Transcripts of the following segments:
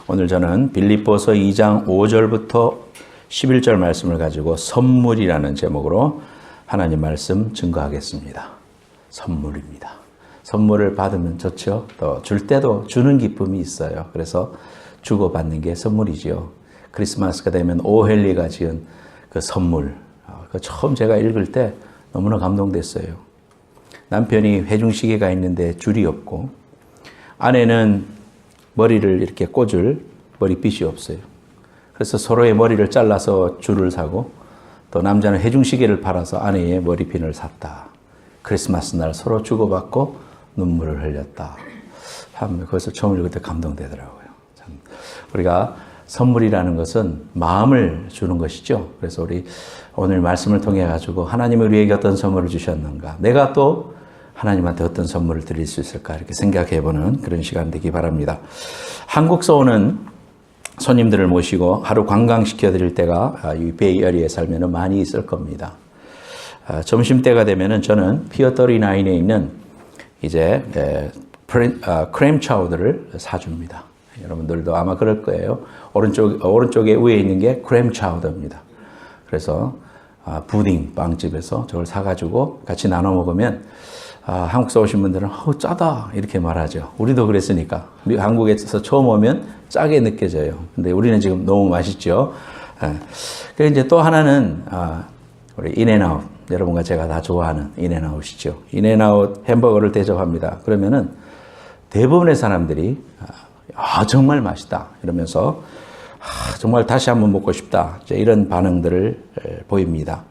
오늘 저는 빌립보서 2장 5절부터 11절 말씀을 가지고 선물이라는 제목으로 하나님 말씀 증거하겠습니다. 선물입니다. 선물을 받으면 좋죠. 또 줄 때도 주는 기쁨이 있어요. 그래서 주고받는 게 선물이죠. 크리스마스가 되면 오헬리가 지은 그 선물, 그 처음 제가 읽을 때 너무나 감동됐어요. 남편이 회중시계가 있는데 줄이 없고 아내는 머리를 이렇게 꽂을 머리빗이 없어요. 그래서 서로의 머리를 잘라서 줄을 사고 또 남자는 회중시계를 팔아서 아내의 머리핀을 샀다. 크리스마스 날 서로 주고받고 눈물을 흘렸다. 참 그것을 처음 읽을 때 감동되더라고요. 참 우리가 선물이라는 것은 마음을 주는 것이죠. 그래서 우리 오늘 말씀을 통해 가지고 하나님이 우리에게 어떤 선물을 주셨는가, 내가 또 하나님한테 어떤 선물을 드릴 수 있을까 이렇게 생각해보는 그런 시간 되기 바랍니다. 한국서 오는 손님들을 모시고 하루 관광시켜 드릴 때가 이 베이에리어에 살면 많이 있을 겁니다. 점심때가 되면은 저는 피어 39에 있는 이제 크렘 차우더를 사줍니다. 여러분들도 아마 그럴 거예요. 오른쪽에 위에 있는 게 크렘 차우더입니다. 그래서 부딩 빵집에서 저걸 사가지고 같이 나눠 먹으면 한국서 오신 분들은 짜다 이렇게 말하죠. 우리도 그랬으니까. 한국에서 처음 오면 짜게 느껴져요. 근데 우리는 지금 너무 맛있죠. 그리고 이제 또 하나는 우리 인앤아웃, 여러분과 제가 다 좋아하는 인앤아웃이죠. 인앤아웃 햄버거를 대접합니다. 그러면은 대부분의 사람들이 정말 맛있다 이러면서 정말 다시 한번 먹고 싶다 이런 반응들을 보입니다.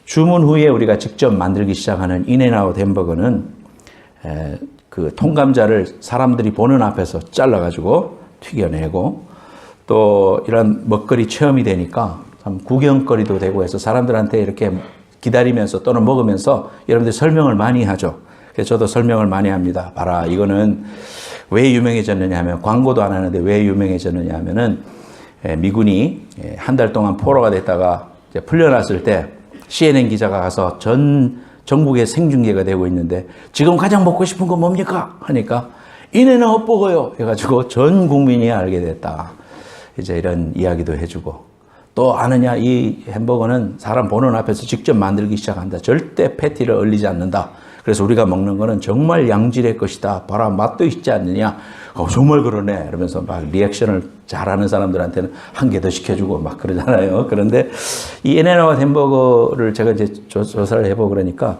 주문 후에 우리가 직접 만들기 시작하는 인앤아웃 햄버거는 그 통감자를 사람들이 보는 앞에서 잘라가지고 튀겨내고 또 이런 먹거리 체험이 되니까 참 구경거리도 되고 해서 사람들한테 이렇게 기다리면서 또는 먹으면서 여러분들 설명을 많이 하죠. 그래서 저도 설명을 많이 합니다. 봐라, 이거는 왜 유명해졌느냐 하면, 광고도 안 하는데 왜 유명해졌느냐 하면은 미군이 한 달 동안 포로가 됐다가 이제 풀려났을 때 CNN 기자가 가서 전국에 생중계가 되고 있는데 지금 가장 먹고 싶은 건 뭡니까? 하니까 인앤아웃 버거요 해가지고 전 국민이 알게 됐다. 이제 이런 이야기도 해주고, 또 아느냐, 이 햄버거는 사람 보는 앞에서 직접 만들기 시작한다. 절대 패티를 얼리지 않는다. 그래서 우리가 먹는 거는 정말 양질의 것이다. 봐라, 맛도 있지 않느냐. 정말 그러네. 이러면서 막 리액션을 잘하는 사람들한테는 한 개 더 시켜주고 막 그러잖아요. 그런데 이 인앤아웃 햄버거를 제가 이제 조사를 해보고 그러니까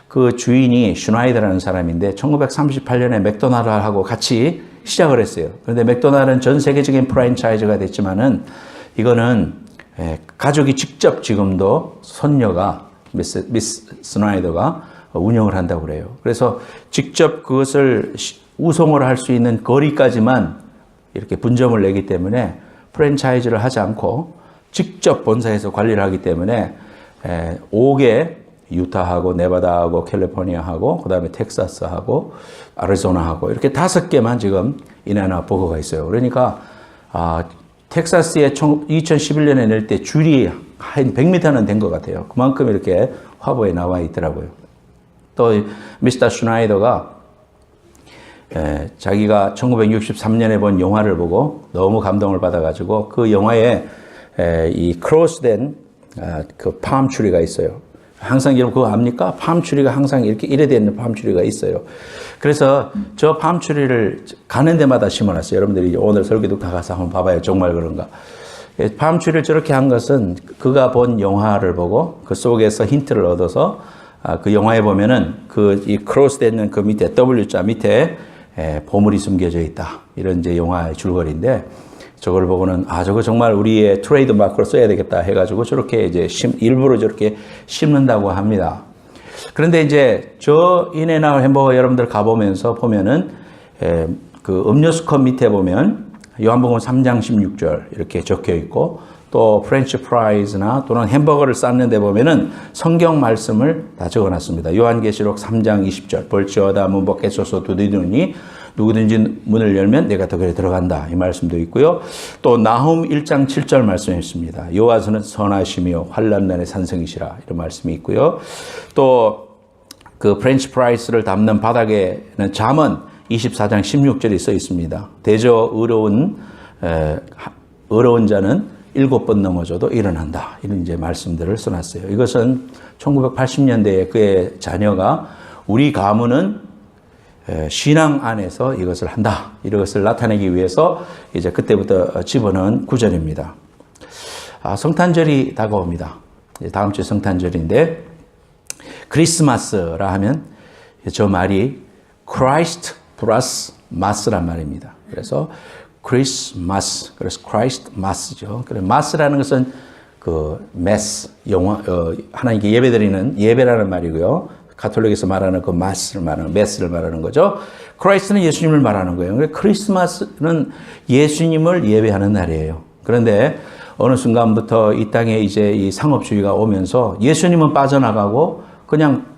그 주인이 슈나이더라는 사람인데 1938년에 맥도날드하고 같이 시작을 했어요. 그런데 맥도날드는 전 세계적인 프랜차이즈가 됐지만은 이거는 가족이 직접 지금도 손녀가 미스 스나이더가 운영을 한다고 그래요. 그래서 직접 그것을 우송을 할 수 있는 거리까지만 이렇게 분점을 내기 때문에 프랜차이즈를 하지 않고 직접 본사에서 관리를 하기 때문에 5개, 유타하고 네바다하고 캘리포니아하고 그다음에 텍사스하고 아리조나하고 이렇게 5개만 지금 인앤아웃 버거가 있어요. 그러니까 텍사스에 2011년에 낼 때 줄이 한 100m는 된 것 같아요. 그만큼 이렇게 화보에 나와 있더라고요. 또 미스터 슈나이더가 자기가 1963년에 본 영화를 보고 너무 감동을 받아가지고 그 영화에 이 크로스된 그 팜트리가 있어요. 항상 여러분 그거 압니까? 팜트리가 항상 이렇게 이래 되는 팜트리가 있어요. 그래서 저 팜트리를 가는 데마다 심어놨어요. 여러분들이 오늘 설교도 다 가서 한번 봐봐요. 정말 그런가. 팜트리를 저렇게 한 것은 그가 본 영화를 보고 그 속에서 힌트를 얻어서 그 영화에 보면은 이 크로스되어 있는 그 밑에 W자 밑에 보물이 숨겨져 있다. 이런 이제 영화의 줄거리인데 저걸 보고는 저거 정말 우리의 트레이드 마크로 써야 되겠다 해가지고 저렇게 이제 일부러 저렇게 심는다고 합니다. 그런데 이제 저 인앤아웃 햄버거 여러분들 가보면서 보면은 그 음료수 컵 밑에 보면 요한복음 3장 16절 이렇게 적혀 있고 또 프렌치 프라이즈나 또는 햄버거를 쌓는 데 보면은 성경 말씀을 다 적어놨습니다. 요한계시록 3장 20절 볼지어다 문 밖에서서 두드리니 누구든지 문을 열면 내가 더 그에 들어간다. 이 말씀도 있고요. 또 나훔 1장 7절 말씀이 있습니다. 여호와는 선하시며 환난 날의 산성이시라. 이런 말씀이 있고요. 또 그 프렌치 프라이스를 담는 바닥에는 잠언 24장 16절에 써 있습니다. 대저 어려운 자는 7번 넘어져도 일어난다. 이런 이제 말씀들을 써놨어요. 이것은 1980년대에 그의 자녀가 우리 가문은 신앙 안에서 이것을 한다. 이것을 나타내기 위해서 이제 그때부터 집어넣은 구절입니다. 성탄절이 다가옵니다. 다음 주 성탄절인데 크리스마스라 하면 저 말이 Christ 플러스 마스란 말입니다. 그래서 크리스마스, 그래서 크라이스트 마스죠. 그래서 마스라는 것은 그 메스, 하나님께 예배드리는 예배라는 말이고요. 가톨릭에서 말하는 그 마스를 말하는, 메스를 말하는 거죠. 크라이스트는 예수님을 말하는 거예요. 크리스마스는 예수님을 예배하는 날이에요. 그런데 어느 순간부터 이 땅에 이제 이 상업주의가 오면서 예수님은 빠져나가고 그냥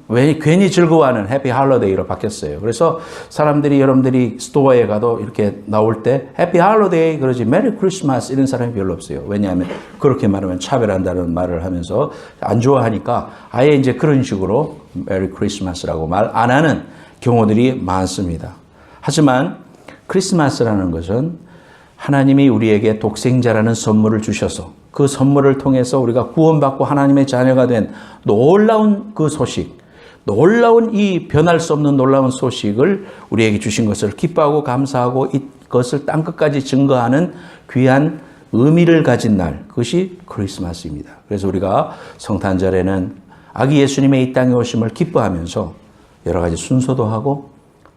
괜히 즐거워하는 해피 할로데이로 바뀌었어요. 그래서 사람들이 여러분들이 스토어에 가도 이렇게 나올 때 해피 할로데이 그러지 메리 크리스마스 이런 사람이 별로 없어요. 왜냐하면 그렇게 말하면 차별한다는 말을 하면서 안 좋아하니까 아예 이제 그런 식으로 메리 크리스마스라고 말 안 하는 경우들이 많습니다. 하지만 크리스마스라는 것은 하나님이 우리에게 독생자라는 선물을 주셔서 그 선물을 통해서 우리가 구원받고 하나님의 자녀가 된 놀라운 그 소식, 놀라운 이 변할 수 없는 놀라운 소식을 우리에게 주신 것을 기뻐하고 감사하고 이것을 땅끝까지 증거하는 귀한 의미를 가진 날, 그것이 크리스마스입니다. 그래서 우리가 성탄절에는 아기 예수님의 이 땅에 오심을 기뻐하면서 여러 가지 순서도 하고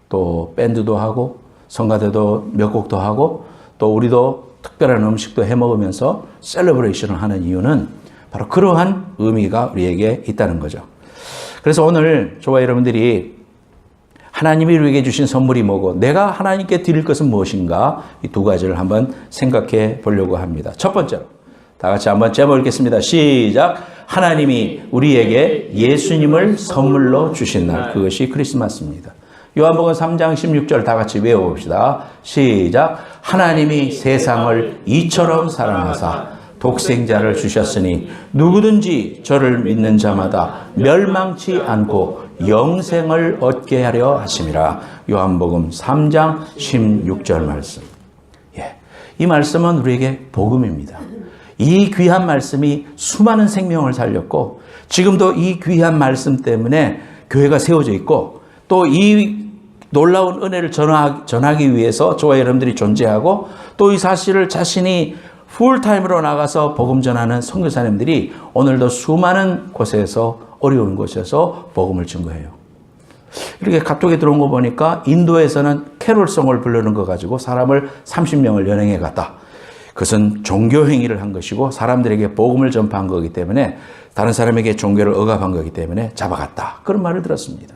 또 밴드도 하고 성가대도 몇 곡도 하고 또 우리도 특별한 음식도 해 먹으면서 셀러브레이션을 하는 이유는 바로 그러한 의미가 우리에게 있다는 거죠. 그래서 오늘 저와 여러분들이 하나님이 우리에게 주신 선물이 뭐고 내가 하나님께 드릴 것은 무엇인가 이 두 가지를 한번 생각해 보려고 합니다. 첫 번째로 다 같이 한번 제목 읽겠습니다. 시작. 하나님이 우리에게 예수님을 선물로 주신 날, 그것이 크리스마스입니다. 요한복음 3장 16절 다 같이 외워봅시다. 시작. 하나님이 세상을 이처럼 사랑하사 독생자를 주셨으니 누구든지 저를 믿는 자마다 멸망치 않고 영생을 얻게 하려 하심이라. 요한복음 3장 16절 말씀. 이 말씀은 우리에게 복음입니다. 이 귀한 말씀이 수많은 생명을 살렸고 지금도 이 귀한 말씀 때문에 교회가 세워져 있고 또 이 놀라운 은혜를 전하기 위해서 저와 여러분들이 존재하고 또 이 사실을 자신이 풀타임으로 나가서 복음 전하는 선교사님들이 오늘도 수많은 곳에서 어려운 곳에서 복음을 증거해요. 이렇게 카톡에 들어온 거 보니까 인도에서는 캐롤송을 부르는 거 가지고 사람을 30명을 연행해 갔다. 그것은 종교 행위를 한 것이고 사람들에게 복음을 전파한 거기 때문에 다른 사람에게 종교를 억압한 거기 때문에 잡아갔다. 그런 말을 들었습니다.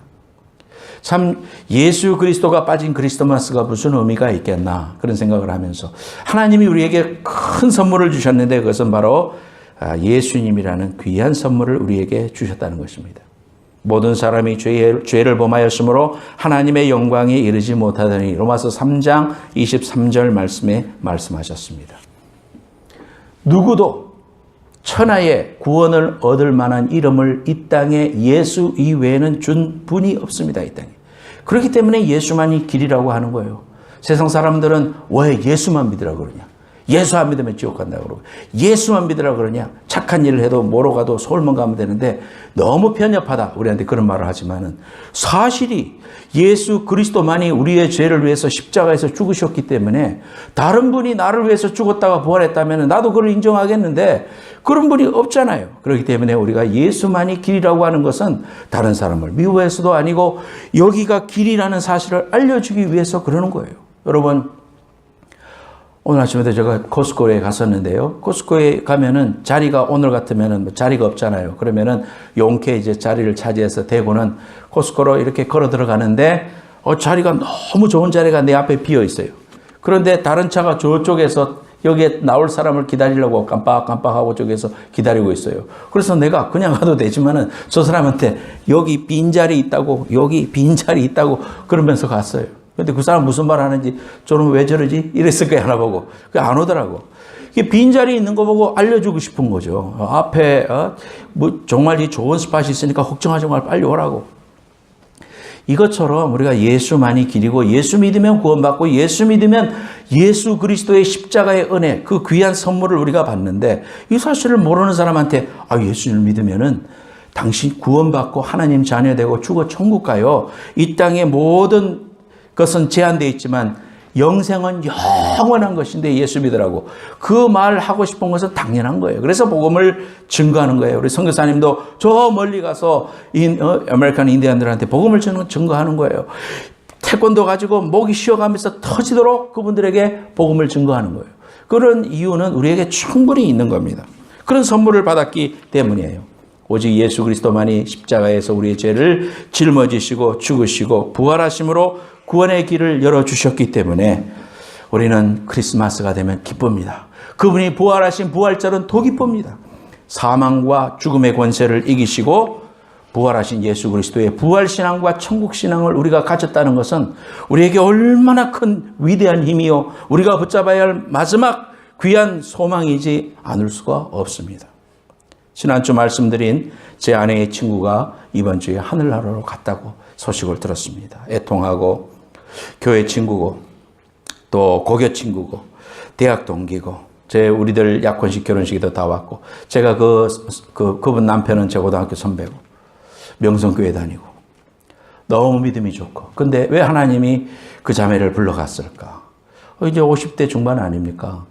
참 예수 그리스도가 빠진 크리스마스가 무슨 의미가 있겠나 그런 생각을 하면서 하나님이 우리에게 큰 선물을 주셨는데 그것은 바로 예수님이라는 귀한 선물을 우리에게 주셨다는 것입니다. 모든 사람이 죄를 범하였으므로 하나님의 영광에 이르지 못하더니 로마서 3장 23절 말씀에 말씀하셨습니다. 누구도 천하의 구원을 얻을 만한 이름을 이 땅에 예수 이외에는 준 분이 없습니다. 이 땅에. 그렇기 때문에 예수만이 길이라고 하는 거예요. 세상 사람들은 왜 예수만 믿으라고 그러냐. 예수 안 믿으면 지옥 간다고 그러고 예수만 믿으라고 그러냐. 착한 일을 해도 뭐로 가도 서울만 가면 되는데 너무 편협하다. 우리한테 그런 말을 하지만은 사실이 예수 그리스도만이 우리의 죄를 위해서 십자가에서 죽으셨기 때문에 다른 분이 나를 위해서 죽었다가 부활했다면 나도 그걸 인정하겠는데 그런 분이 없잖아요. 그렇기 때문에 우리가 예수만이 길이라고 하는 것은 다른 사람을 미워해서도 아니고 여기가 길이라는 사실을 알려주기 위해서 그러는 거예요. 여러분 오늘 아침에도 제가 코스코에 갔었는데요. 코스코에 가면은 자리가 오늘 같으면은 자리가 없잖아요. 그러면은 용케 이제 자리를 차지해서 대고는 코스코로 이렇게 걸어 들어가는데 자리가 너무 좋은 자리가 내 앞에 비어 있어요. 그런데 다른 차가 저쪽에서 여기에 나올 사람을 기다리려고 깜빡깜빡하고 저기에서 기다리고 있어요. 그래서 내가 그냥 가도 되지만은 저 사람한테 여기 빈자리 있다고 여기 빈자리 있다고 그러면서 갔어요. 근데 그 사람 무슨 말 하는지 저는 왜 저러지? 이랬을 거야 하나 보고. 안 오더라고. 빈자리 있는 거 보고 알려주고 싶은 거죠. 앞에 뭐 정말 이 좋은 스팟이 있으니까 걱정하지 말고 빨리 오라고. 이것처럼 우리가 예수만이 길이고 예수 믿으면 구원받고 예수 믿으면 예수 그리스도의 십자가의 은혜, 그 귀한 선물을 우리가 받는데 이 사실을 모르는 사람한테 예수를 믿으면은 당신 구원받고 하나님 자녀되고 죽어 천국 가요. 이 땅의 모든 것은 제한되어 있지만 영생은 영원한 것인데 예수 믿으라고. 그 말 하고 싶은 것은 당연한 거예요. 그래서 복음을 증거하는 거예요. 우리 선교사님도 저 멀리 가서 아메리칸 인디언들한테 복음을 증거하는 거예요. 태권도 가지고 목이 쉬어가면서 터지도록 그분들에게 복음을 증거하는 거예요. 그런 이유는 우리에게 충분히 있는 겁니다. 그런 선물을 받았기 때문이에요. 오직 예수 그리스도만이 십자가에서 우리의 죄를 짊어지시고 죽으시고 부활하심으로 구원의 길을 열어주셨기 때문에 우리는 크리스마스가 되면 기쁩니다. 그분이 부활하신 부활절은 더 기쁩니다. 사망과 죽음의 권세를 이기시고 부활하신 예수 그리스도의 부활신앙과 천국신앙을 우리가 가졌다는 것은 우리에게 얼마나 큰 위대한 힘이요 우리가 붙잡아야 할 마지막 귀한 소망이지 않을 수가 없습니다. 지난주 말씀드린 제 아내의 친구가 이번 주에 하늘나라로 갔다고 소식을 들었습니다. 애통하고 교회 친구고 또 고교 친구고 대학 동기고 우리들 약혼식 결혼식에도 다 왔고 제가 그분 남편은 제 고등학교 선배고 명성교회 다니고 너무 믿음이 좋고 근데 왜 하나님이 그 자매를 불러갔을까? 이제 50대 중반 아닙니까?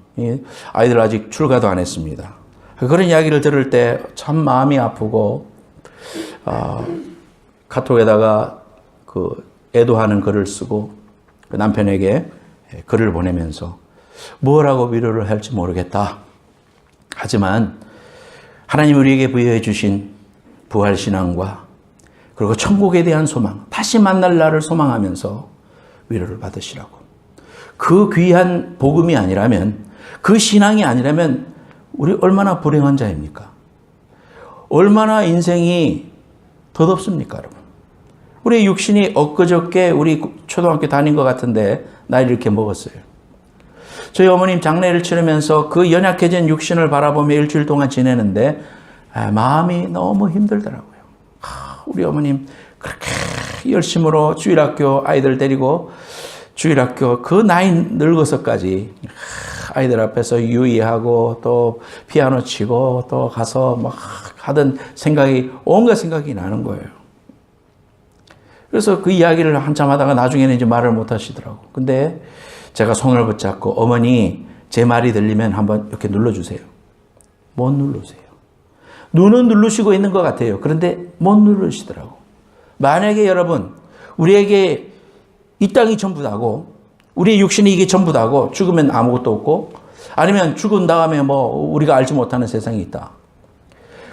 아이들 아직 출가도 안 했습니다. 그런 이야기를 들을 때 참 마음이 아프고 카톡에다가 애도하는 글을 쓰고 그 남편에게 글을 보내면서 뭐라고 위로를 할지 모르겠다. 하지만 하나님 우리에게 부여해 주신 부활신앙과 그리고 천국에 대한 소망, 다시 만날 날을 소망하면서 위로를 받으시라고. 그 귀한 복음이 아니라면, 그 신앙이 아니라면 우리 얼마나 불행한 자입니까? 얼마나 인생이 덧없습니까, 여러분? 우리 육신이 엊그저께 우리 초등학교 다닌 것 같은데 나이를 이렇게 먹었어요. 저희 어머님 장례를 치르면서 그 연약해진 육신을 바라보며 일주일 동안 지내는데 마음이 너무 힘들더라고요. 우리 어머님 그렇게 열심으로 주일학교 아이들 데리고 주일학교 그 나이 늙어서까지 아이들 앞에서 유의하고 또 피아노 치고 또 가서 막 하던 온갖 생각이 나는 거예요. 그래서 그 이야기를 한참 하다가 나중에는 이제 말을 못 하시더라고. 근데 제가 손을 붙잡고 어머니 제 말이 들리면 한번 이렇게 눌러주세요. 못 누르세요. 눈은 누르시고 있는 것 같아요. 그런데 못 누르시더라고. 만약에 여러분 우리에게 이 땅이 전부다고 우리의 육신이 이게 전부다고 죽으면 아무것도 없고 아니면 죽은 다음에 우리가 알지 못하는 세상이 있다.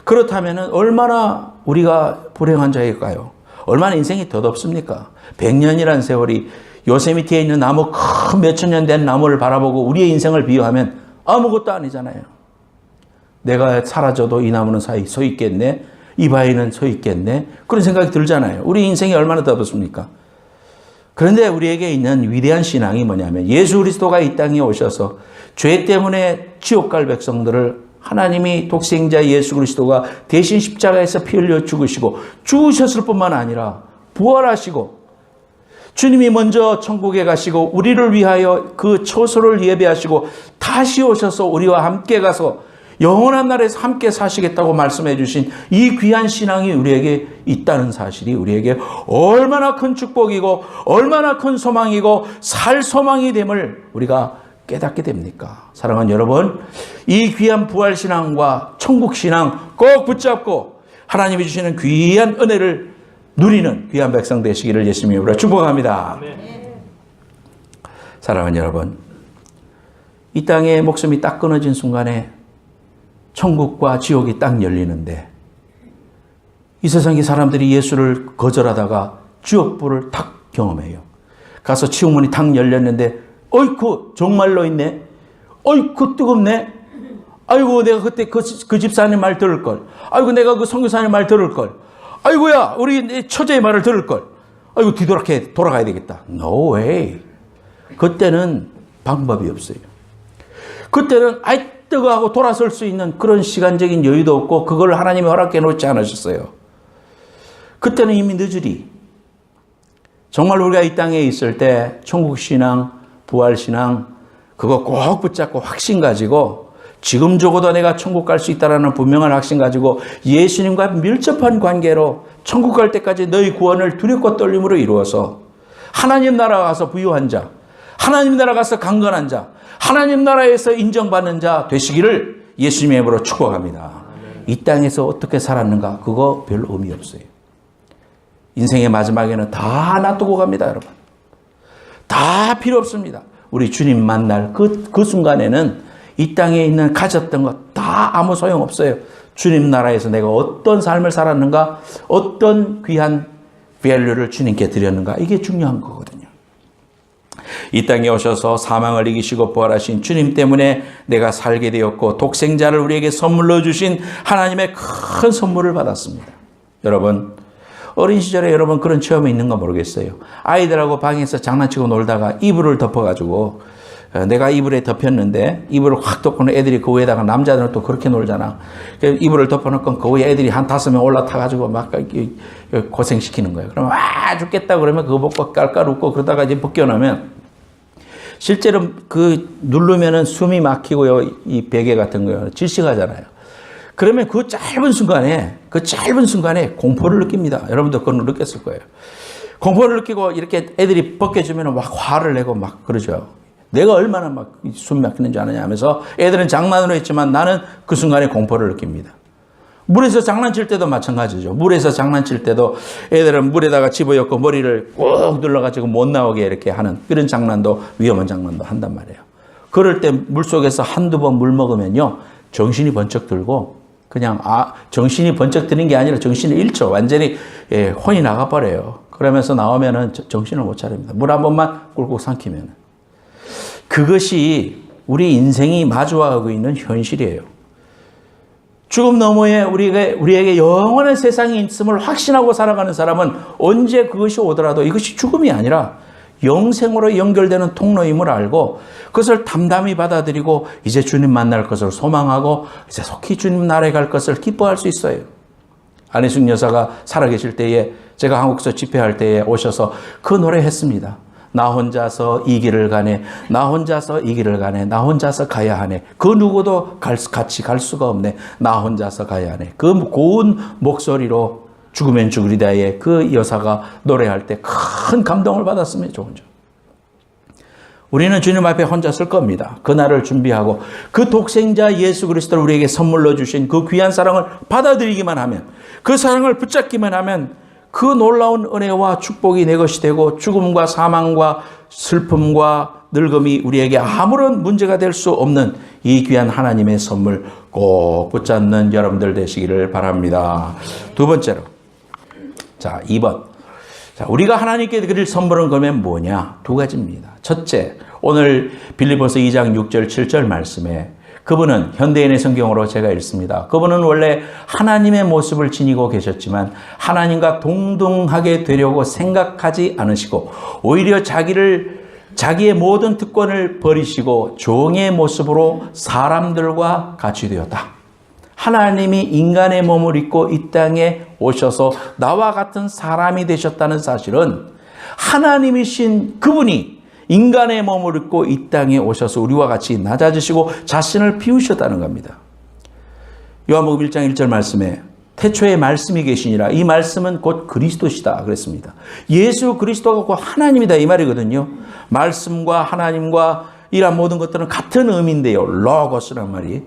그렇다면 얼마나 우리가 불행한 자일까요? 얼마나 인생이 덧없습니까? 100년이라는 세월이 요세미티에 있는 나무 큰 몇천 년 된 나무를 바라보고 우리의 인생을 비유하면 아무것도 아니잖아요. 내가 사라져도 이 나무는 서 있겠네. 이 바위는 서 있겠네. 그런 생각이 들잖아요. 우리 인생이 얼마나 덧없습니까? 그런데 우리에게 있는 위대한 신앙이 뭐냐면 예수 그리스도가 이 땅에 오셔서 죄 때문에 지옥 갈 백성들을 하나님이 독생자 예수 그리스도가 대신 십자가에서 피 흘려 죽으시고 죽으셨을 뿐만 아니라 부활하시고 주님이 먼저 천국에 가시고 우리를 위하여 그 처소를 예배하시고 다시 오셔서 우리와 함께 가서 영원한 날에서 함께 사시겠다고 말씀해 주신 이 귀한 신앙이 우리에게 있다는 사실이 우리에게 얼마나 큰 축복이고 얼마나 큰 소망이고 살 소망이 됨을 우리가 깨닫게 됩니까? 사랑하는 여러분, 이 귀한 부활신앙과 천국신앙 꼭 붙잡고 하나님이 주시는 귀한 은혜를 누리는 귀한 백성 되시기를 예수님의 이름으로 축복합니다. 사랑하는 여러분, 이 땅에 목숨이 딱 끊어진 순간에 천국과 지옥이 딱 열리는데 이 세상의 사람들이 예수를 거절하다가 지옥불을 탁 경험해요. 가서 치욕문이 탁 열렸는데 어이쿠 정말로 있네. 어이쿠 뜨겁네. 아이고 내가 그때 그 집사님 말 들을걸. 아이고 내가 그 선교사님 말 들을걸. 아이고야 우리 처제의 말을 들을걸. 아이고 뒤돌아게 돌아가야 되겠다. No way. 그때는 방법이 없어요. 그때는 뜨거하고 돌아설 수 있는 그런 시간적인 여유도 없고 그걸 하나님이 허락해 놓지 않으셨어요. 그때는 이미 늦으리. 정말 우리가 이 땅에 있을 때 천국신앙, 부활신앙 그거 꼭 붙잡고 확신 가지고 지금 적어도 내가 천국 갈 수 있다는 분명한 확신 가지고 예수님과 밀접한 관계로 천국 갈 때까지 너희 구원을 두렵고 떨림으로 이루어서 하나님 나라 가서 부유한 자, 하나님 나라 가서 강건한 자, 하나님 나라에서 인정받는 자 되시기를 예수님의 이름으로 축복합니다. 이 땅에서 어떻게 살았는가 그거 별 의미 없어요. 인생의 마지막에는 다 놔두고 갑니다, 여러분. 다 필요 없습니다. 우리 주님 만날 그 순간에는 이 땅에 있는 가졌던 것 다 아무 소용 없어요. 주님 나라에서 내가 어떤 삶을 살았는가, 어떤 귀한 밸류를 주님께 드렸는가, 이게 중요한 거거든요. 이 땅에 오셔서 사망을 이기시고 부활하신 주님 때문에 내가 살게 되었고 독생자를 우리에게 선물로 주신 하나님의 큰 선물을 받았습니다. 여러분, 어린 시절에 여러분 그런 체험이 있는가 모르겠어요. 아이들하고 방에서 장난치고 놀다가 이불을 덮어가지고 내가 이불에 덮였는데 이불을 확 덮고는 애들이 그 위에다가 남자들은 또 그렇게 놀잖아. 이불을 덮어놓고 그 위에 애들이 한 5명 올라타가지고 막 고생시키는 거예요. 그러면 죽겠다 그러면 그거 벗고 깔깔 웃고 그러다가 이제 벗겨놓으면 실제로 그 누르면은 숨이 막히고요. 이 베개 같은 거요. 질식하잖아요. 그러면 그 짧은 순간에 공포를 느낍니다. 여러분도 그건 느꼈을 거예요. 공포를 느끼고 이렇게 애들이 벗겨주면 막 화를 내고 막 그러죠. 내가 얼마나 막 숨 막히는지 아느냐 하면서 애들은 장난으로 했지만 나는 그 순간에 공포를 느낍니다. 물에서 장난칠 때도 마찬가지죠. 물에서 장난칠 때도 애들은 물에다가 집어넣고 머리를 꾹 눌러가지고 못 나오게 이렇게 하는 그런 장난도 위험한 장난도 한단 말이에요. 그럴 때 물속에서 한두 번 물 먹으면요. 정신이 번쩍 들고 그냥 정신이 번쩍 드는 게 아니라 정신을 잃죠. 완전히 혼이 나가버려요. 그러면서 나오면은 정신을 못 차립니다. 물 한 번만 꿀꺽 삼키면. 그것이 우리 인생이 마주하고 있는 현실이에요. 죽음 너머에 우리에게 영원한 세상이 있음을 확신하고 살아가는 사람은 언제 그것이 오더라도 이것이 죽음이 아니라 영생으로 연결되는 통로임을 알고 그것을 담담히 받아들이고 이제 주님 만날 것을 소망하고 이제 속히 주님 나라에 갈 것을 기뻐할 수 있어요. 안혜숙 여사가 살아계실 때에 제가 한국서 집회할 때에 오셔서 그 노래 했습니다. 나 혼자서 이 길을 가네. 나 혼자서 이 길을 가네. 나 혼자서 가야 하네. 그 누구도 같이 갈 수가 없네. 나 혼자서 가야 하네. 그 고운 목소리로 죽으면 죽으리다의 그 여사가 노래할 때 큰 감동을 받았습니다. 혼자. 우리는 주님 앞에 혼자 쓸 겁니다. 그날을 준비하고 그 독생자 예수 그리스도를 우리에게 선물로 주신 그 귀한 사랑을 받아들이기만 하면, 그 사랑을 붙잡기만 하면 그 놀라운 은혜와 축복이 내 것이 되고 죽음과 사망과 슬픔과 늙음이 우리에게 아무런 문제가 될 수 없는 이 귀한 하나님의 선물 꼭 붙잡는 여러분들 되시기를 바랍니다. 두 번째로, 자 2번. 자, 우리가 하나님께 드릴 선물은 그러면 뭐냐? 두 가지입니다. 첫째, 오늘 빌립보서 2장 6절 7절 말씀에 그분은 현대인의 성경으로 제가 읽습니다. 그분은 원래 하나님의 모습을 지니고 계셨지만 하나님과 동등하게 되려고 생각하지 않으시고 오히려 자기의 모든 특권을 버리시고 종의 모습으로 사람들과 같이 되었다. 하나님이 인간의 몸을 입고 이 땅에 오셔서 나와 같은 사람이 되셨다는 사실은 하나님이신 그분이 인간의 몸을 입고 이 땅에 오셔서 우리와 같이 낮아지시고 자신을 비우셨다는 겁니다. 요한복음 1장 1절 말씀에 태초에 말씀이 계시니라. 이 말씀은 곧 그리스도시다 그랬습니다. 예수 그리스도가 곧 하나님이다 이 말이거든요. 말씀과 하나님과 이런 모든 것들은 같은 의미인데요. 로고스란 말이.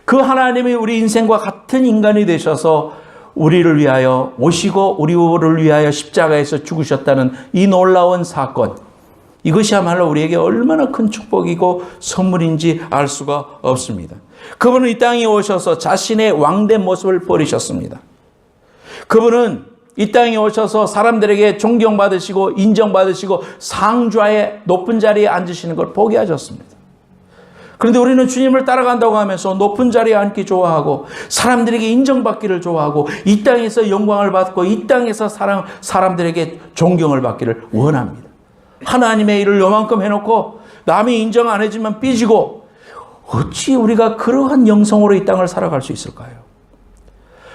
그 하나님이 우리 인생과 같은 인간이 되셔서 우리를 위하여 오시고 우리를 위하여 십자가에서 죽으셨다는 이 놀라운 사건, 이것이야말로 우리에게 얼마나 큰 축복이고 선물인지 알 수가 없습니다. 그분은 이 땅에 오셔서 자신의 왕된 모습을 버리셨습니다. 그분은 이 땅에 오셔서 사람들에게 존경받으시고 인정받으시고 상좌의 높은 자리에 앉으시는 걸 포기하셨습니다. 그런데 우리는 주님을 따라간다고 하면서 높은 자리에 앉기 좋아하고 사람들에게 인정받기를 좋아하고 이 땅에서 영광을 받고 이 땅에서 사람들에게 존경을 받기를 원합니다. 하나님의 일을 요만큼 해놓고 남이 인정 안 해주면 삐지고 어찌 우리가 그러한 영성으로 이 땅을 살아갈 수 있을까요?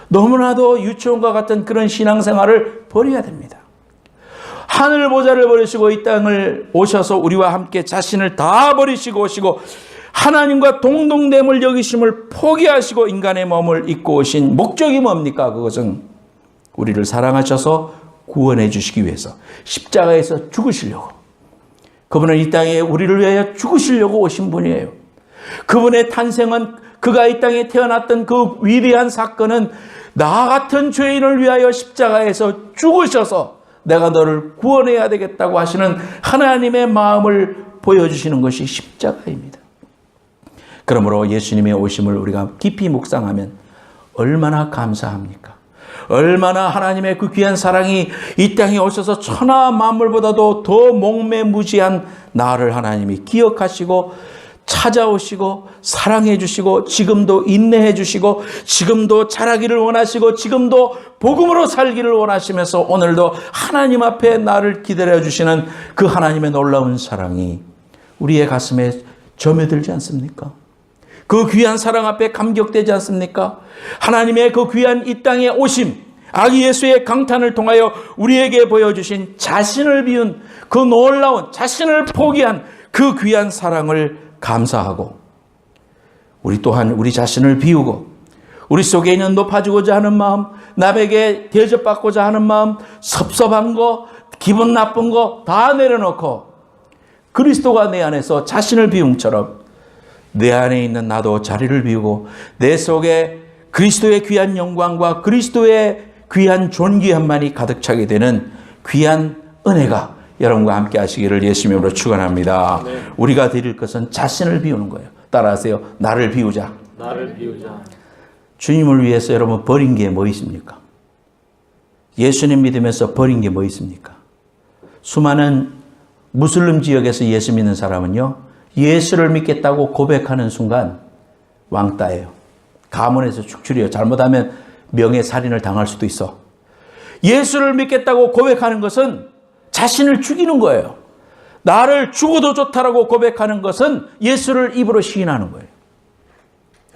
너무나도 유치원과 같은 그런 신앙생활을 버려야 됩니다. 하늘 보좌를 버리시고 이 땅을 오셔서 우리와 함께 자신을 다 버리시고 오시고 하나님과 동등됨을 여기심을 포기하시고 인간의 몸을 입고 오신 목적이 뭡니까? 그것은 우리를 사랑하셔서 구원해 주시기 위해서 십자가에서 죽으시려고, 그분은 이 땅에 우리를 위하여 죽으시려고 오신 분이에요. 그분의 탄생은, 그가 이 땅에 태어났던 그 위대한 사건은 나 같은 죄인을 위하여 십자가에서 죽으셔서 내가 너를 구원해야 되겠다고 하시는 하나님의 마음을 보여주시는 것이 십자가입니다. 그러므로 예수님의 오심을 우리가 깊이 묵상하면 얼마나 감사합니까? 얼마나 하나님의 그 귀한 사랑이 이 땅에 오셔서 천하 만물보다도 더 목매무지한 나를 하나님이 기억하시고 찾아오시고 사랑해 주시고 지금도 인내해 주시고 지금도 자라기를 원하시고 지금도 복음으로 살기를 원하시면서 오늘도 하나님 앞에 나를 기다려 주시는 그 하나님의 놀라운 사랑이 우리의 가슴에 점여들지 않습니까? 그 귀한 사랑 앞에 감격되지 않습니까? 하나님의 그 귀한 이 땅에 오심, 아기 예수의 강탄을 통하여 우리에게 보여주신 자신을 비운 그 놀라운, 자신을 포기한 그 귀한 사랑을 감사하고 우리 또한 우리 자신을 비우고 우리 속에 있는 높아지고자 하는 마음, 남에게 대접받고자 하는 마음, 섭섭한 거, 기분 나쁜 거 다 내려놓고 그리스도가 내 안에서 자신을 비움처럼 내 안에 있는 나도 자리를 비우고 내 속에 그리스도의 귀한 영광과 그리스도의 귀한 존귀함만이 가득 차게 되는 귀한 은혜가 여러분과 함께 하시기를 예수님의 이름으로 축원합니다. 네. 우리가 드릴 것은 자신을 비우는 거예요. 따라하세요. 나를 비우자. 나를 비우자. 주님을 위해서 여러분 버린 게 뭐 있습니까? 예수님 믿으면서 버린 게 뭐 있습니까? 수많은 무슬림 지역에서 예수 믿는 사람은요, 예수를 믿겠다고 고백하는 순간 왕따예요. 가문에서 축출이에요. 잘못하면 명예살인을 당할 수도 있어. 예수를 믿겠다고 고백하는 것은 자신을 죽이는 거예요. 나를 죽어도 좋다라고 고백하는 것은 예수를 입으로 시인하는 거예요.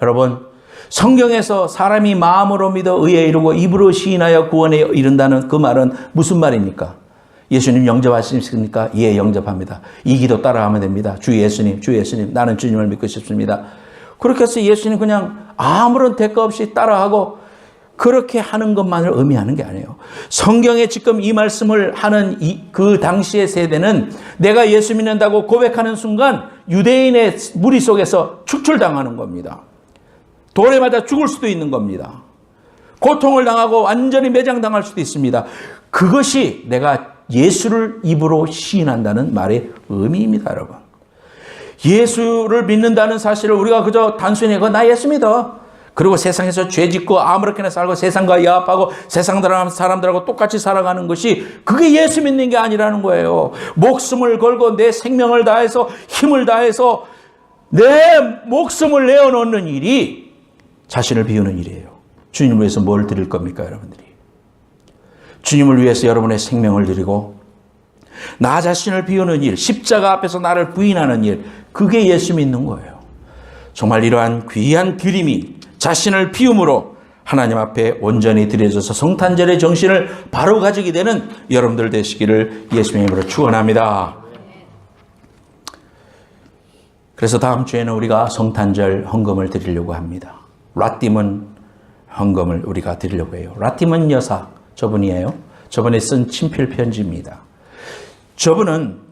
여러분, 성경에서 사람이 마음으로 믿어 의에 이르고 입으로 시인하여 구원에 이른다는 그 말은 무슨 말입니까? 예수님 영접하십니까? 예, 영접합니다. 이 기도 따라하면 됩니다. 주 예수님, 나는 주님을 믿고 싶습니다. 그렇게 해서 예수님 그냥 아무런 대가 없이 따라하고 그렇게 하는 것만을 의미하는 게 아니에요. 성경에 지금 이 말씀을 하는 그 당시의 세대는 내가 예수 믿는다고 고백하는 순간 유대인의 무리 속에서 축출당하는 겁니다. 돌에 맞아 죽을 수도 있는 겁니다. 고통을 당하고 완전히 매장당할 수도 있습니다. 그것이 내가 예수를 입으로 시인한다는 말의 의미입니다, 여러분. 예수를 믿는다는 사실을 우리가 그저 단순히 나 예수 믿어. 그리고 세상에서 죄 짓고 아무렇게나 살고 세상과 야합하고 세상 사람들하고 똑같이 살아가는 것이 그게 예수 믿는 게 아니라는 거예요. 목숨을 걸고 내 생명을 다해서 힘을 다해서 내 목숨을 내어놓는 일이 자신을 비우는 일이에요. 주님을 위해서 뭘 드릴 겁니까, 여러분들이? 주님을 위해서 여러분의 생명을 드리고 나 자신을 비우는 일, 십자가 앞에서 나를 부인하는 일, 그게 예수 믿는 거예요. 정말 이러한 귀한 드림이 자신을 비움으로 하나님 앞에 온전히 드려져서 성탄절의 정신을 바로 가지게 되는 여러분들 되시기를 예수님의 이름으로 축원합니다. 그래서 다음 주에는 우리가 성탄절 헌금을 드리려고 합니다. 라띠문 헌금을 우리가 드리려고 해요. 라띠문 여사, 저분이에요. 저번에 쓴 친필 편지입니다. 저분은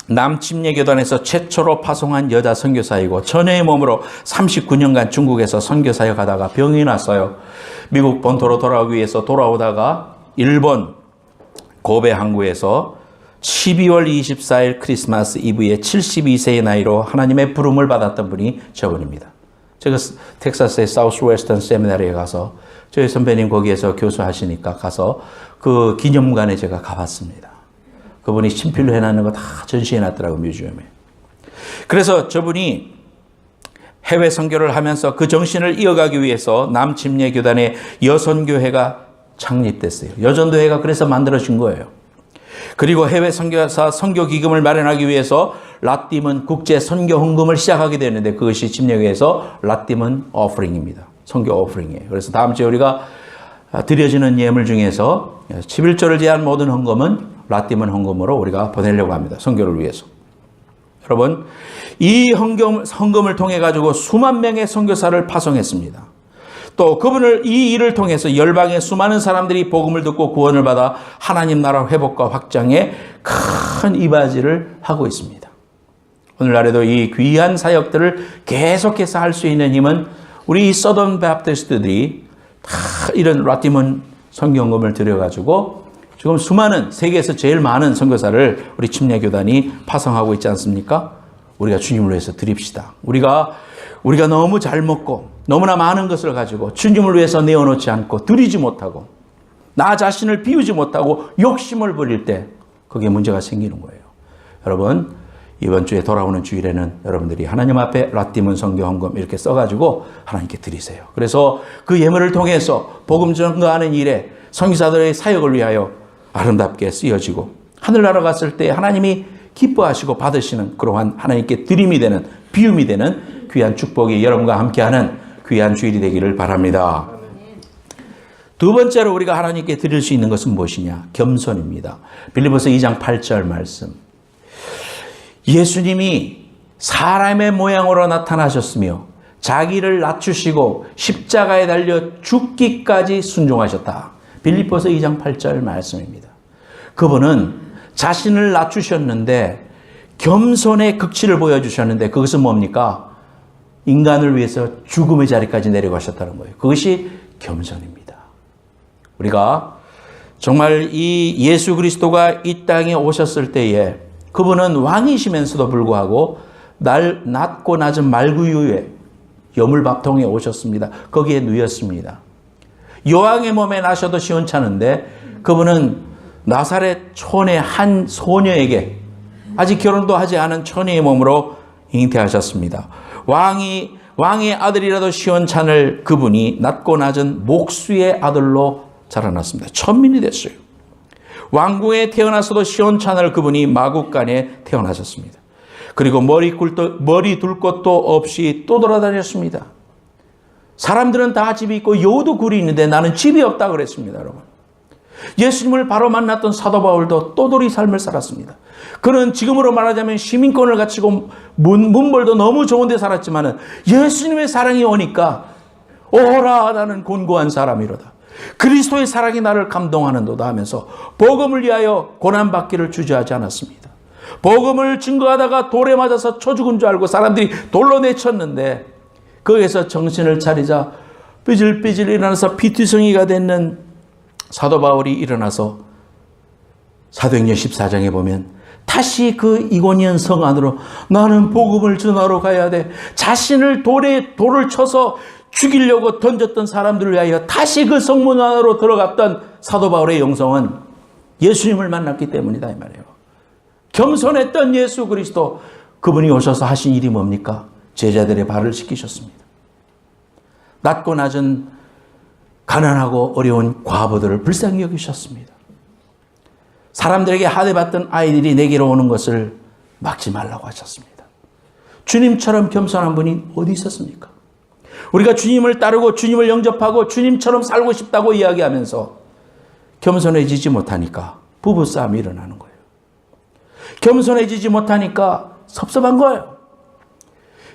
남침례교단에서 최초로 파송한 여자 선교사이고 전혀의 몸으로 39년간 중국에서 선교사역 하다가 병이 났어요. 미국 본토로 돌아오기 위해서 돌아오다가 일본 고베 항구에서 12월 24일 크리스마스 이브에 72세의 나이로 하나님의 부름을 받았던 분이 저분입니다. 제가 텍사스의 사우스 웨스턴 세미나리에 가서 저희 선배님 거기에서 교수하시니까 가서 그 기념관에 제가 가봤습니다. 그분이 친필로 해놨는 거 다 전시해놨더라고요, 뮤지엄에. 그래서 저분이 해외 선교를 하면서 그 정신을 이어가기 위해서 남침례교단의 여선교회가 창립됐어요. 여전도회가 그래서 만들어진 거예요. 그리고 해외 선교사 선교기금을 마련하기 위해서 라띠문 국제 선교 헌금을 시작하게 되는데 그것이 침례교회에서 라띠문 오퍼링입니다. 선교 오퍼링이에요. 그래서 다음 주에 우리가 드려지는 예물 중에서 11조를 제한 모든 헌금은 라띠문 헌금으로 우리가 보내려고 합니다. 선교를 위해서. 여러분, 이 헌금을 통해 가지고 수만 명의 선교사를 파송했습니다. 또 그분을 이 일을 통해서 열방의 수많은 사람들이 복음을 듣고 구원을 받아 하나님 나라 회복과 확장에 큰 이바지를 하고 있습니다. 오늘날에도 이 귀한 사역들을 계속해서 할 수 있는 힘은 우리 서던 바프티스트들이 다 이런 라띠문 선교헌금을 들여가지고 지금 수많은 세계에서 제일 많은 선교사를 우리 침례교단이 파송하고 있지 않습니까? 우리가 주님을 위해서 드립시다. 우리가 너무 잘 먹고 너무나 많은 것을 가지고 주님을 위해서 내어놓지 않고 드리지 못하고 나 자신을 비우지 못하고 욕심을 부릴 때 거기에 문제가 생기는 거예요. 여러분, 이번 주에 돌아오는 주일에는 여러분들이 하나님 앞에 라띠문 선교헌금 이렇게 써가지고 하나님께 드리세요. 그래서 그 예물을 통해서 복음 전가하는 일에 선교사들의 사역을 위하여 아름답게 쓰여지고 하늘나라 갔을 때 하나님이 기뻐하시고 받으시는 그러한 하나님께 드림이 되는 비움이 되는 귀한 축복이 여러분과 함께하는 귀한 주일이 되기를 바랍니다. 두 번째로 우리가 하나님께 드릴 수 있는 것은 무엇이냐? 겸손입니다. 빌립보서 2장 8절 말씀. 예수님이 사람의 모양으로 나타나셨으며 자기를 낮추시고 십자가에 달려 죽기까지 순종하셨다. 빌립보서 2장 8절 말씀입니다. 그분은 자신을 낮추셨는데 겸손의 극치를 보여주셨는데 그것은 뭡니까? 인간을 위해서 죽음의 자리까지 내려가셨다는 거예요. 그것이 겸손입니다. 우리가 정말 이 예수 그리스도가 이 땅에 오셨을 때에 그분은 왕이시면서도 불구하고 낮고 낮은 말구유에 여물밥통에 오셨습니다. 거기에 누였습니다. 여왕의 몸에 나셔도 시원찮은데 그분은 나사렛 촌의 한 소녀에게 아직 결혼도 하지 않은 처녀의 몸으로 잉태하셨습니다. 왕의 아들이라도 시원찮을 그분이 낮고 낮은 목수의 아들로 자라났습니다. 천민이 됐어요. 왕궁에 태어나서도 시원찮을 그분이 마국간에 태어나셨습니다. 그리고 머리 둘 것도 없이 또 돌아다녔습니다. 사람들은 다 집이 있고 여우도 굴이 있는데 나는 집이 없다 그랬습니다. 여러분, 예수님을 바로 만났던 사도 바울도 또돌이 삶을 살았습니다. 그는 지금으로 말하자면 시민권을 갖추고 문벌도 너무 좋은 데 살았지만 예수님의 사랑이 오니까 오라 나는 곤고한 사람이로다. 그리스도의 사랑이 나를 감동하는도다 하면서 복음을 위하여 고난받기를 주저하지 않았습니다. 복음을 증거하다가 돌에 맞아서 쳐 죽은 줄 알고 사람들이 돌로 내쳤는데 거기에서 정신을 차리자 삐질삐질 일어나서 피투성이가 됐는 사도 바울이 일어나서 사도행전 14장에 보면 다시 그 이고니온 성 안으로 나는 복음을 전하러 가야 돼. 자신을 돌을 쳐서 죽이려고 던졌던 사람들을 위하여 다시 그 성문 안으로 들어갔던 사도 바울의 영성은 예수님을 만났기 때문이다 이 말이에요. 겸손했던 예수 그리스도, 그분이 오셔서 하신 일이 뭡니까? 제자들의 발을 씻기셨습니다. 낮고 낮은 가난하고 어려운 과부들을 불쌍히 여기셨습니다. 사람들에게 하대받던 아이들이 내게로 오는 것을 막지 말라고 하셨습니다. 주님처럼 겸손한 분이 어디 있었습니까? 우리가 주님을 따르고 주님을 영접하고 주님처럼 살고 싶다고 이야기하면서 겸손해지지 못하니까 부부싸움이 일어나는 거예요. 겸손해지지 못하니까 섭섭한 거예요.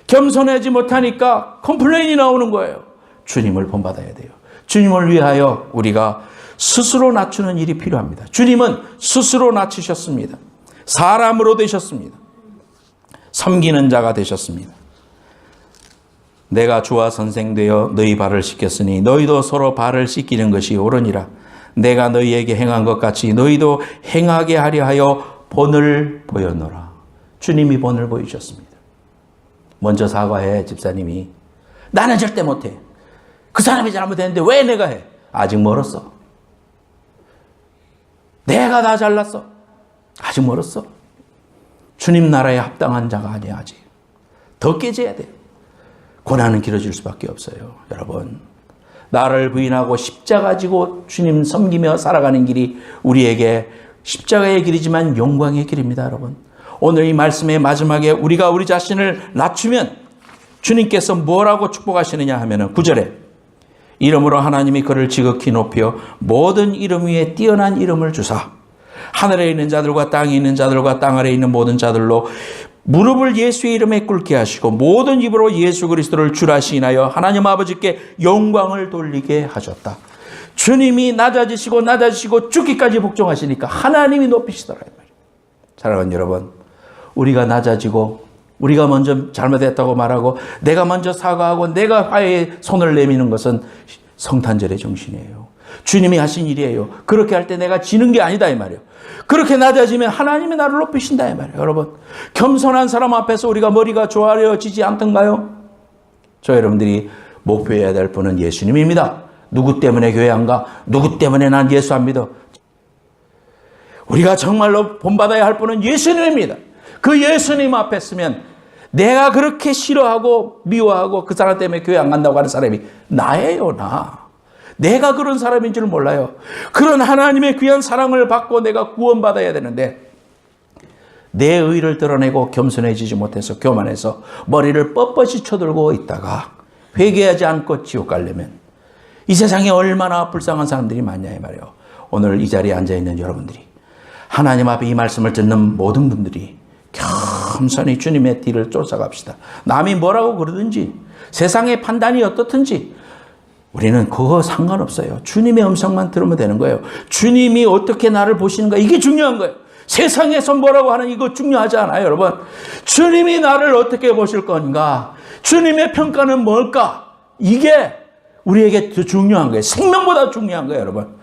겸손하지 못하니까 컴플레인이 나오는 거예요. 주님을 본받아야 돼요. 주님을 위하여 우리가 스스로 낮추는 일이 필요합니다. 주님은 스스로 낮추셨습니다. 사람으로 되셨습니다. 섬기는 자가 되셨습니다. 내가 주와 선생되어 너희 발을 씻겼으니 너희도 서로 발을 씻기는 것이 옳으니라. 내가 너희에게 행한 것 같이 너희도 행하게 하려 하여 본을 보여노라. 주님이 본을 보이셨습니다. 먼저 사과해. 집사님이 나는 절대 못해. 그 사람이 잘못했는데 왜 내가 해? 아직 멀었어. 내가 다 잘났어. 아직 멀었어. 주님 나라에 합당한 자가 아니야. 아직 더 깨져야 돼요. 고난은 길어질 수밖에 없어요. 여러분, 나를 부인하고 십자가 지고 주님 섬기며 살아가는 길이 우리에게 십자가의 길이지만 영광의 길입니다. 여러분, 오늘 이 말씀의 마지막에 우리가 우리 자신을 낮추면 주님께서 뭐라고 축복하시느냐 하면은 9절에 이름으로 하나님이 그를 지극히 높여 모든 이름 위에 뛰어난 이름을 주사 하늘에 있는 자들과 땅에 있는 자들과 땅 아래에 있는 모든 자들로 무릎을 예수의 이름에 꿇게 하시고 모든 입으로 예수 그리스도를 주라 시인하여 하나님 아버지께 영광을 돌리게 하셨다. 주님이 낮아지시고 죽기까지 복종하시니까 하나님이 높이시더라. 사랑하는 여러분, 우리가 낮아지고 우리가 먼저 잘못했다고 말하고 내가 먼저 사과하고 내가 화해에 손을 내미는 것은 성탄절의 정신이에요. 주님이 하신 일이에요. 그렇게 할 때 내가 지는 게 아니다 이 말이에요. 그렇게 낮아지면 하나님이 나를 높이신다 이 말이에요. 여러분, 겸손한 사람 앞에서 우리가 머리가 조아려지지 않던가요? 저 여러분들이 목표해야 될 분은 예수님입니다. 누구 때문에 교회 안 가? 누구 때문에 난 예수 안 믿어? 우리가 정말로 본받아야 할 분은 예수님입니다. 그 예수님 앞에 서면 내가 그렇게 싫어하고 미워하고 그 사람 때문에 교회 안 간다고 하는 사람이 나예요, 나. 내가 그런 사람인 줄 몰라요. 그런 하나님의 귀한 사랑을 받고 내가 구원받아야 되는데 내 의를 드러내고 겸손해지지 못해서 교만해서 머리를 뻣뻣이 쳐들고 있다가 회개하지 않고 지옥 가려면 이 세상에 얼마나 불쌍한 사람들이 많냐 이 말이에요. 오늘 이 자리에 앉아있는 여러분들이 하나님 앞에 이 말씀을 듣는 모든 분들이 겸손히 주님의 뒤를 쫓아갑시다. 남이 뭐라고 그러든지 세상의 판단이 어떻든지 우리는 그거 상관없어요. 주님의 음성만 들으면 되는 거예요. 주님이 어떻게 나를 보시는가 이게 중요한 거예요. 세상에서 뭐라고 하는 이거 중요하지 않아요, 여러분. 주님이 나를 어떻게 보실 건가? 주님의 평가는 뭘까? 이게 우리에게 더 중요한 거예요. 생명보다 중요한 거예요, 여러분.